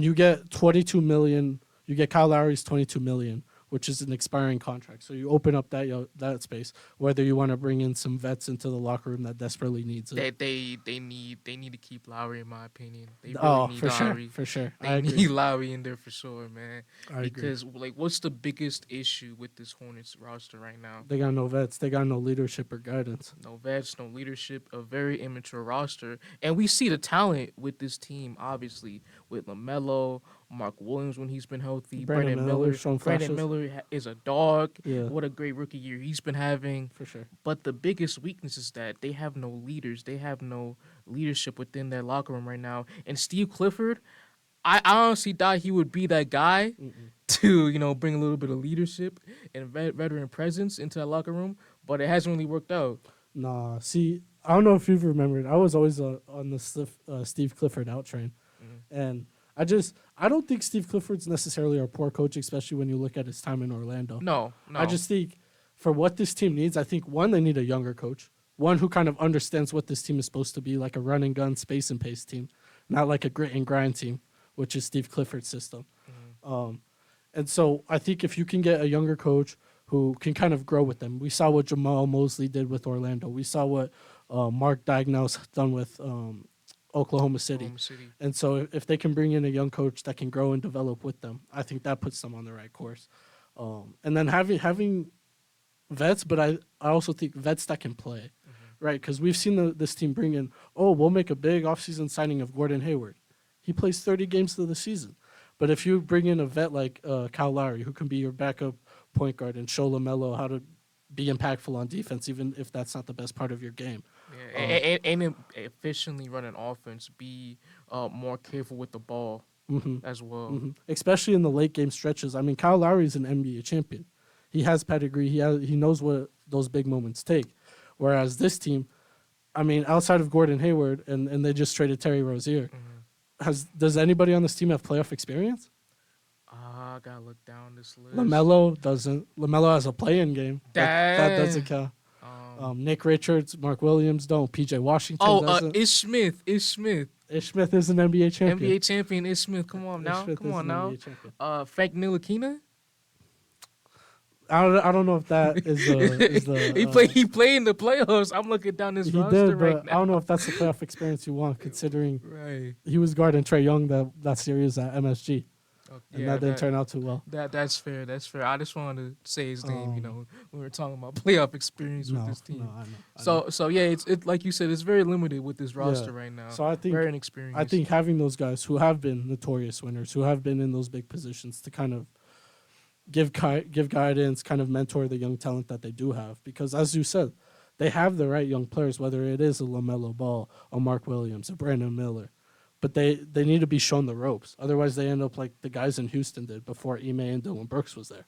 You get 22 million. You get Kyle Lowry's 22 million, which is an expiring contract. So you open up that space. Whether you want to bring in some vets into the locker room that desperately needs it. They need to keep Lowry, in my opinion. They really Oh, need for sure, Lowry. for sure. They I agree. need Lowry in there for sure, man. I agree. Because like, what's the biggest issue with this Hornets roster right now? They got no vets. They got no leadership or guidance. No vets, no leadership, a very immature roster. And we see the talent with this team, obviously, with LaMelo, Mark Williams when he's been healthy, Brandon Miller, showing Brandon flashes. Miller is a dog. Yeah, What a great rookie year he's been having. for sure. But the biggest weakness is that they have no leaders. They have no leadership within their locker room right now. And Steve Clifford, I honestly thought he would be that guy to, bring a little bit of leadership and veteran presence into that locker room, but it hasn't really worked out. Nah, see, I don't know if you've remembered. I was always on the Steve Clifford out train. And I don't think Steve Clifford's necessarily a poor coach, especially when you look at his time in Orlando. No. I just think for what this team needs, I think, one, they need a younger coach. One who kind of understands what this team is supposed to be, like a run and gun, space and pace team, not like a grit and grind team, which is Steve Clifford's system. And so I think if you can get a younger coach who can kind of grow with them. We saw what Jamal Mosley did with Orlando. We saw what Mark Daigneault's done with Oklahoma City. And so if they can bring in a young coach that can grow and develop with them, I think that puts them on the right course. And then having vets, but I also think vets that can play, right? Because we've seen this team bring in, we'll make a big offseason signing of Gordon Hayward. He plays 30 games through the season. But if you bring in a vet like Kyle Lowry, who can be your backup point guard and show LaMelo how to be impactful on defense, even if that's not the best part of your game. Yeah, and efficiently run an offense, be more careful with the ball as well. Especially in the late game stretches. I mean, Kyle Lowry is an NBA champion. He has pedigree. He knows what those big moments take. Whereas this team, I mean, outside of Gordon Hayward, and they just traded Terry Rozier, does anybody on this team have playoff experience? I gotta look down this list. LaMelo doesn't. LaMelo has a play-in game. That doesn't count. Nick Richards, Mark Williams don't. PJ Washington doesn't. Ish Smith. Ish Smith is an NBA champion. NBA champion Ish Smith. Come on now. Frank Ntilikina. I don't know if that is the. He played in the playoffs. I'm looking down this roster right now. I don't know if that's the playoff experience you want, considering right. He was guarding Trae Young that series at MSG. And that didn't turn out too well. That's fair. I just wanted to say his name, when we're talking about playoff experience with this team. I know. So yeah, it's like you said, it's very limited with this roster right now. So I think very inexperienced. I think having those guys who have been notorious winners, who have been in those big positions, to kind of give guidance, kind of mentor the young talent that they do have, because as you said, they have the right young players, whether it is a LaMelo Ball, a Mark Williams, a Brandon Miller. But they need to be shown the ropes. Otherwise, they end up like the guys in Houston did before Ime and Dylan Brooks was there.